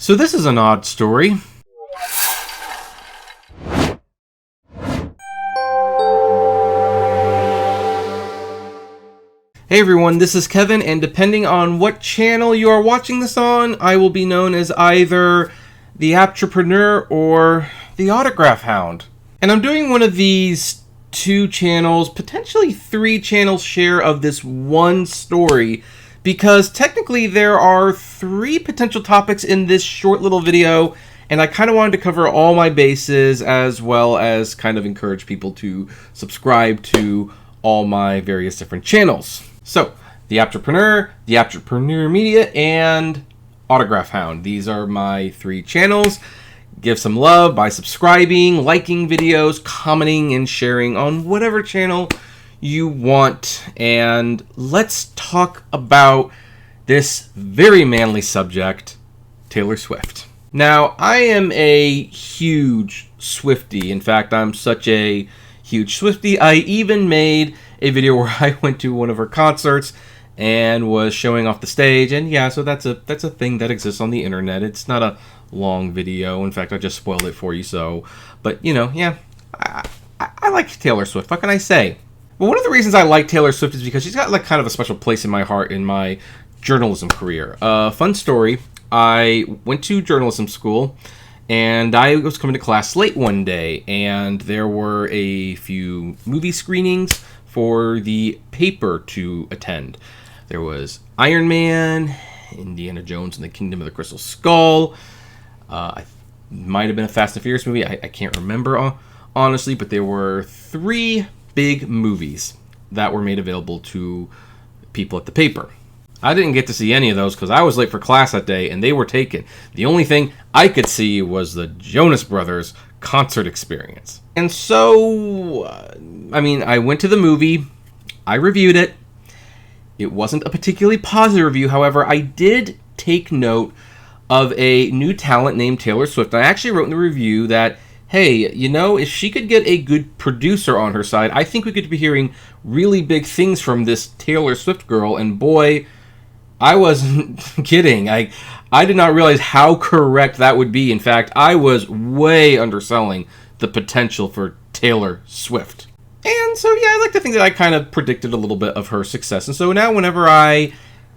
So this is an odd story. Hey everyone, this is Kevin, and depending on what channel you are watching this on, I will be known as either the Apptrepreneur or the Autograph Hound. And I'm doing one of these 2 channels, potentially 3 channels share of this one story, because technically there are 3 potential topics in this short little video, and I kind of wanted to cover all my bases as well as kind of encourage people to subscribe to all my various different channels. So, the Apptrepreneur, the Apptrepreneur Media, and Autograph Hound. These are my 3 channels. Give some love by subscribing, liking videos, commenting, and sharing on whatever channel you want. And let's talk about this very manly subject, Taylor Swift. Now, I am a huge Swiftie. In fact, I'm such a huge Swiftie. I even made a video where I went to one of her concerts and was showing off the stage. And yeah, so that's a thing that exists on the internet. It's not a long video. In fact, I just spoiled it for you. So, but you know, yeah, I like Taylor Swift. What can I say? Well, one of the reasons I like Taylor Swift is because she's got like kind of a special place in my heart in my journalism career. Fun story. I went to journalism school, and I was coming to class late one day, and there were a few movie screenings for the paper to attend. There was Iron Man, Indiana Jones and the Kingdom of the Crystal Skull. It might have been a Fast and Furious movie. I can't remember, honestly, but there were 3 big movies that were made available to people at the paper. I didn't get to see any of those because I was late for class that day and they were taken. The only thing I could see was the Jonas Brothers concert experience. And so, I went to the movie, I reviewed it. It wasn't a particularly positive review. However, I did take note of a new talent named Taylor Swift. I actually wrote in the review that, hey, you know, if she could get a good producer on her side, I think we could be hearing really big things from this Taylor Swift girl. And boy, I wasn't kidding. I did not realize how correct that would be. In fact, I was way underselling the potential for Taylor Swift. And so, yeah, I like to think that I kind of predicted a little bit of her success. And so now whenever I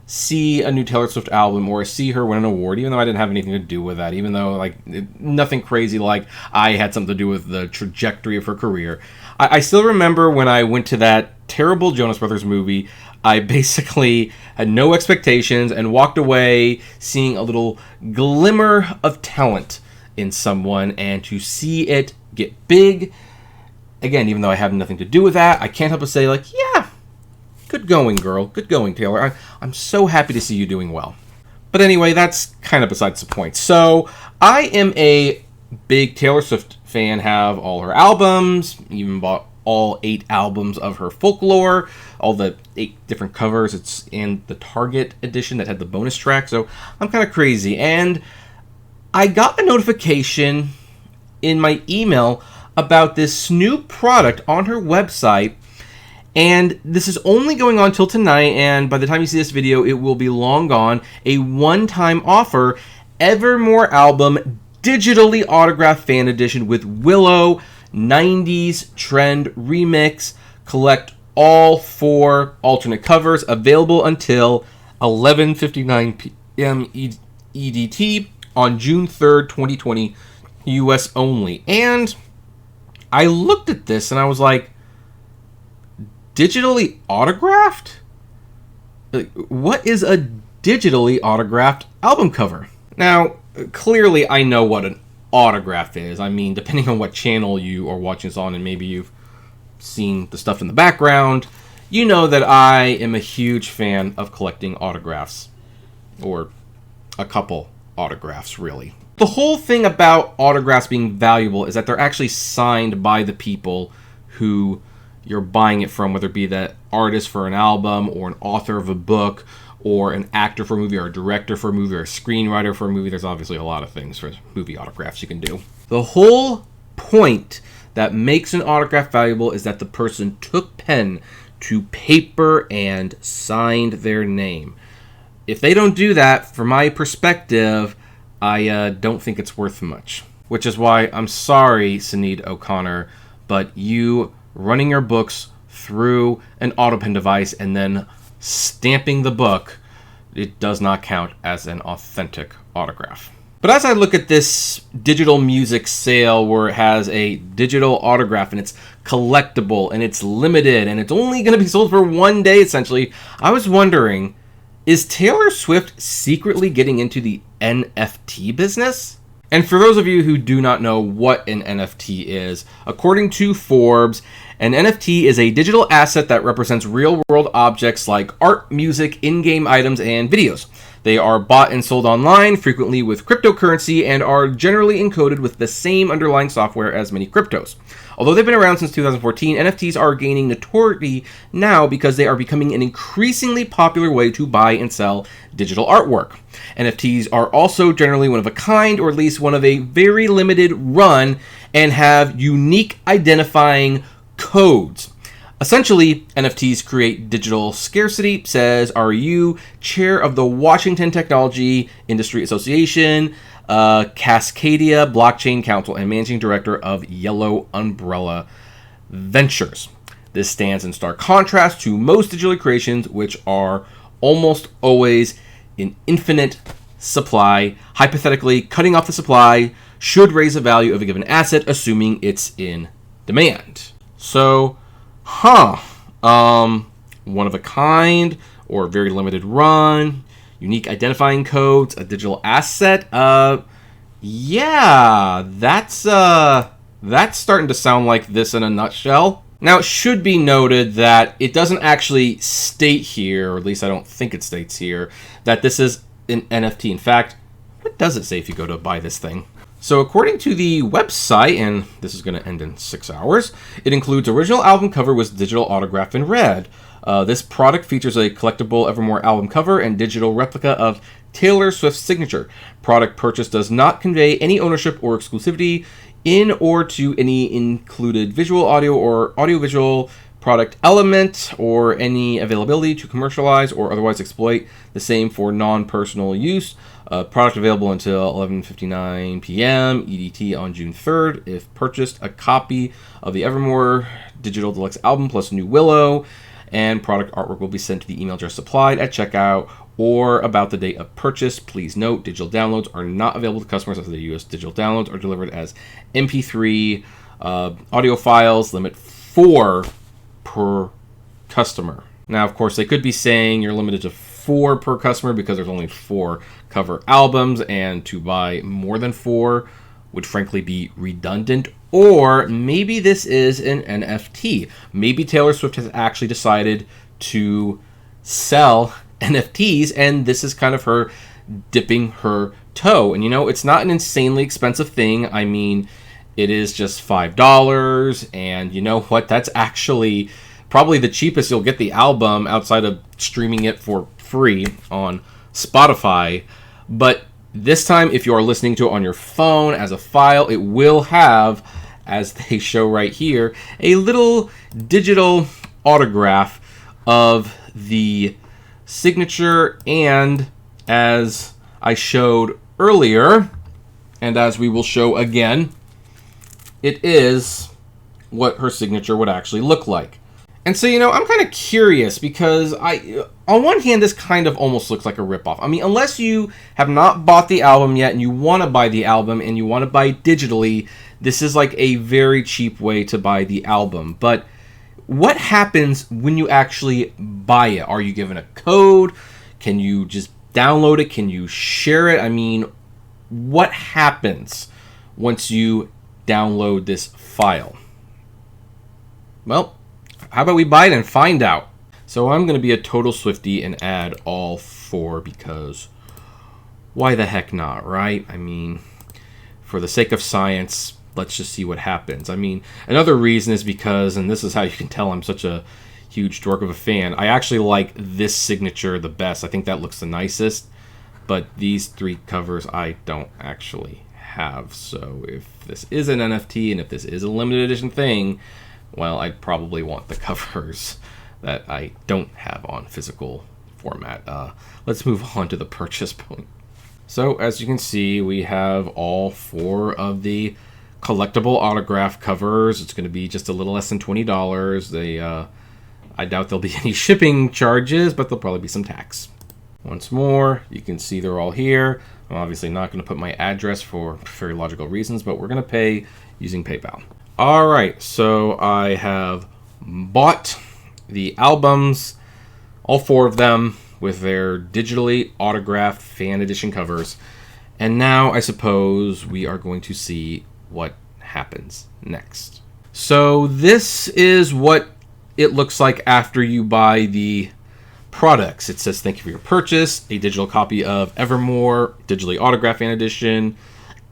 see a new Taylor Swift album or see her win an award, even though I didn't have anything to do with that, even though nothing crazy like I had something to do with the trajectory of her career, I still remember when I went to that terrible Jonas Brothers movie, I basically had no expectations and walked away seeing a little glimmer of talent in someone, and to see it get big, again, even though I have nothing to do with that, I can't help but say, like, yeah, good going, girl. Good going, Taylor. I'm so happy to see you doing well. But anyway, that's kind of besides the point. So, I am a big Taylor Swift fan, have all her albums, even bought all 8 albums of her Folklore, all the 8 different covers. It's in the Target edition that had the bonus track, so I'm kind of crazy. And I got a notification in my email about this new product on her website, and this is only going on till tonight, and by the time you see this video, it will be long gone. A one-time offer, Evermore album, digitally autographed fan edition with Willow, 90s trend remix. Collect all 4 alternate covers, available until 11:59 p.m. EDT on June 3rd, 2020, US only. And I looked at this and I was like, digitally autographed? What is a digitally autographed album cover? Now, clearly I know what an autograph is. I mean, depending on what channel you are watching this on, and maybe you've seen the stuff in the background, you know that I am a huge fan of collecting autographs. Or a couple autographs, really. The whole thing about autographs being valuable is that they're actually signed by the people who you're buying it from, whether it be that artist for an album, or an author of a book, or an actor for a movie, or a director for a movie, or a screenwriter for a movie. There's obviously a lot of things for movie autographs you can do. The whole point that makes an autograph valuable is that the person took pen to paper and signed their name. If they don't do that, from my perspective, I don't think it's worth much. Which is why I'm sorry, Sinead O'Connor, but you running your books through an autopen device and then stamping the book, it does not count as an authentic autograph. But as I look at this digital music sale where it has a digital autograph and it's collectible and it's limited and it's only going to be sold for one day essentially, I was wondering, is Taylor Swift secretly getting into the NFT business? And for those of you who do not know what an NFT is, according to Forbes, an NFT is a digital asset that represents real-world objects like art, music, in-game items, and videos. They are bought and sold online, frequently with cryptocurrency, and are generally encoded with the same underlying software as many cryptos. Although they've been around since 2014, NFTs are gaining notoriety now because they are becoming an increasingly popular way to buy and sell digital artwork. NFTs are also generally one of a kind, or at least one of a very limited run, and have unique identifying codes. Essentially, NFTs create digital scarcity, says RU, chair of the Washington Technology Industry Association, Cascadia Blockchain Council, and managing director of Yellow Umbrella Ventures. This stands in stark contrast to most digital creations, which are almost always in infinite supply. Hypothetically, cutting off the supply should raise the value of a given asset, assuming it's in demand. So, one of a kind or very limited run, unique identifying codes, a digital asset. Yeah, that's starting to sound like this in a nutshell. Now, it should be noted that it doesn't actually state here, or at least I don't think it states here, that this is an NFT. In fact, what does it say if you go to buy this thing? So according to the website, and this is going to end in 6 hours, it includes original album cover with digital autograph in red. This product features a collectible Evermore album cover and digital replica of Taylor Swift's signature. Product purchase does not convey any ownership or exclusivity in or to any included visual, audio, or audiovisual product element, or any availability to commercialize or otherwise exploit the same for non-personal use. Product available until 11:59 p.m. EDT on June 3rd. If purchased, a copy of the Evermore Digital Deluxe album plus New Willow and product artwork will be sent to the email address supplied at checkout or about the date of purchase. Please note, digital downloads are not available to customers after the U.S. Digital downloads are delivered as MP3 audio files, limit 4 per customer. Now, of course, they could be saying you're limited to 4 per customer because there's only 4 cover albums, and to buy more than 4 would frankly be redundant. Or maybe this is an NFT. Maybe Taylor Swift has actually decided to sell NFTs, and this is kind of her dipping her toe. And you know, it's not an insanely expensive thing. I mean, it is just $5, and you know what? That's actually probably the cheapest you'll get the album outside of streaming it for free on Spotify. But this time, if you are listening to it on your phone as a file, it will have, as they show right here, a little digital autograph of the signature, and as I showed earlier, and as we will show again, it is what her signature would actually look like. And so, you know, I'm kind of curious because on one hand, this kind of almost looks like a ripoff. I mean, unless you have not bought the album yet and you want to buy the album and you want to buy it digitally, this is like a very cheap way to buy the album. But what happens when you actually buy it? Are you given a code? Can you just download it? Can you share it? I mean, what happens once you download this file? Well, how about we buy it and find out? So I'm going to be a total Swiftie and add all 4 because why the heck not, right? I mean, for the sake of science, let's just see what happens. I mean, another reason is because, and this is how you can tell I'm such a huge dork of a fan, I actually like this signature the best. I think that looks the nicest, but these 3 covers I don't actually have. So if this is an NFT and if this is a limited edition thing, well, I'd probably want the covers that I don't have on physical format. Let's move on to the purchase point. So as you can see, we have all 4 of the collectible autograph covers. It's going to be just a little less than $20. I doubt there'll be any shipping charges, but there'll probably be some tax. Once more, you can see they're all here. I'm obviously not going to put my address for very logical reasons, but we're going to pay using PayPal. All right, so I have bought the albums, all 4 of them, with their digitally autographed fan edition covers. And now I suppose we are going to see what happens next. So this is what it looks like after you buy the products. It says, thank you for your purchase. A digital copy of Evermore, digitally autographed fan edition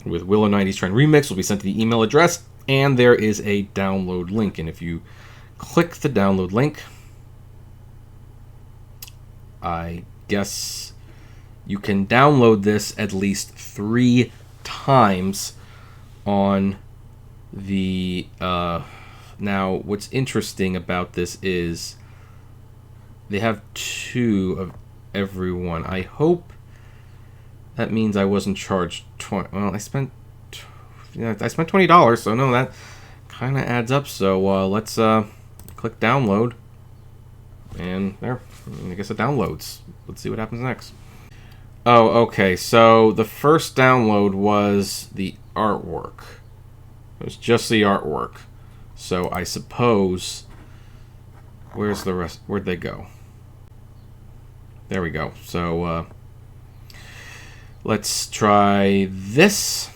with Willow 90s Trend Remix will be sent to the email address. And there is a download link. And if you click the download link, I guess you can download this at least 3 times on the... Now, what's interesting about this is they have 2 of every one. I hope that means I wasn't charged I spent $20, so no, that kind of adds up. So let's click download, and there. I guess it downloads. Let's see what happens next. Oh, okay. So the first download was the artwork. It was just the artwork. So I suppose... Where's the rest? Where'd they go? There we go. So let's try this.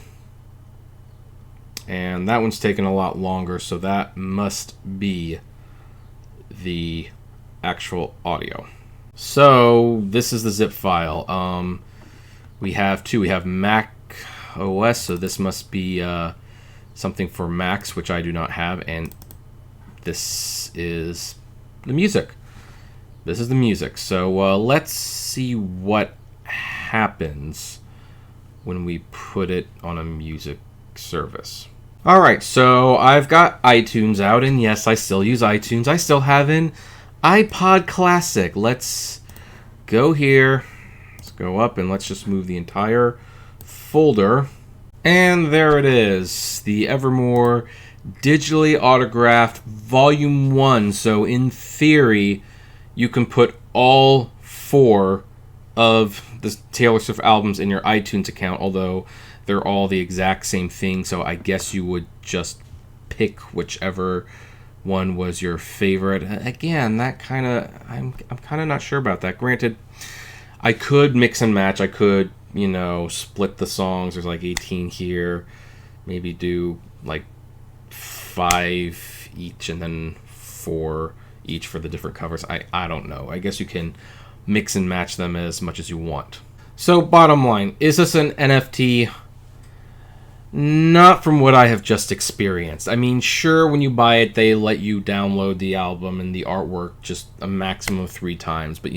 And that one's taking a lot longer, so that must be the actual audio. So this is the zip file. We have 2. We have Mac OS, so this must be something for Macs, which I do not have, and this is the music. This is the music. So let's see what happens when we put it on a music service. All right, so I've got iTunes out, and yes, I still use iTunes. I still have an iPod Classic. Let's go here. Let's go up, and let's just move the entire folder. And there it is, the Evermore digitally autographed Volume 1. So in theory, you can put all 4 of the Taylor Swift albums in your iTunes account, although they're all the exact same thing, so I guess you would just pick whichever one was your favorite. Again, that kind of... I'm kind of not sure about that. Granted, I could mix and match. I could, split the songs. There's like 18 here. Maybe do like 5 each and then 4 each for the different covers. I don't know. I guess you can mix and match them as much as you want. So bottom line, is this an NFT? Not from what I have just experienced. I mean, sure, when you buy it, they let you download the album and the artwork just a maximum of 3 times. But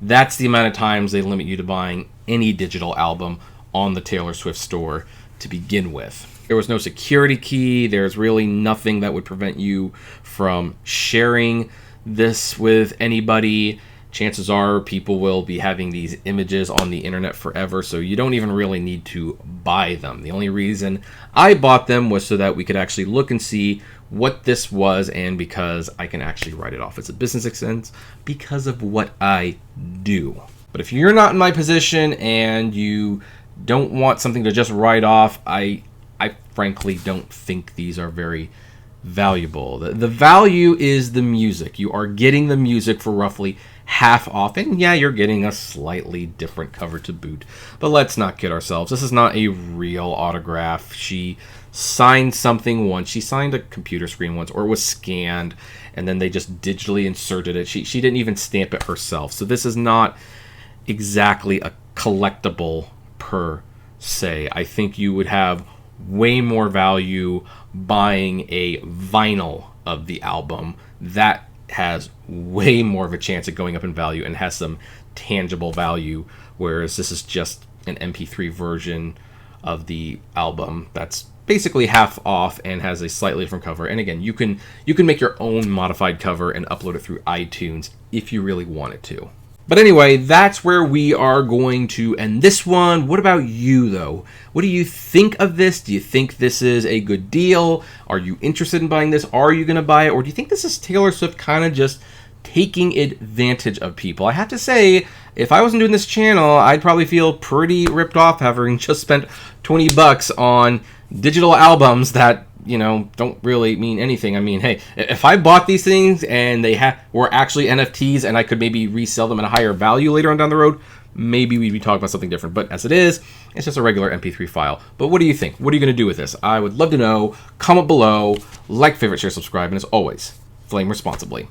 that's the amount of times they limit you to buying any digital album on the Taylor Swift store to begin with. There was no security key. There's really nothing that would prevent you from sharing this with anybody. Chances are people will be having these images on the internet forever, so you don't even really need to buy them. The only reason I bought them was so that we could actually look and see what this was, and because I can actually write it off as a business expense because of what I do. But if you're not in my position and you don't want something to just write off, I frankly don't think these are very valuable. The value is the music. You are getting the music for roughly half off, and yeah, you're getting a slightly different cover to boot. But let's not kid ourselves. This is not a real autograph. She signed something once. She signed a computer screen once, or it was scanned, and then they just digitally inserted it. She didn't even stamp it herself. So this is not exactly a collectible per se. I think you would have way more value buying a vinyl of the album. That has way more of a chance of going up in value and has some tangible value, whereas this is just an MP3 version of the album that's basically half off and has a slightly different cover. And again, you can make your own modified cover and upload it through iTunes if you really wanted to. But anyway, that's where we are going to end this one. What about you, though? What do you think of this? Do you think this is a good deal? Are you interested in buying this? Are you going to buy it? Or do you think this is Taylor Swift kind of just taking advantage of people? I have to say, if I wasn't doing this channel, I'd probably feel pretty ripped off having just spent $20 on digital albums that, you know, don't really mean anything. I mean, hey, if I bought these things and they were actually NFTs and I could maybe resell them at a higher value later on down the road, maybe we'd be talking about something different. But as it is, it's just a regular MP3 file. But what do you think? What are you going to do with this? I would love to know. Comment below, like, favorite, share, subscribe, and as always, flame responsibly.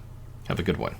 Have a good one.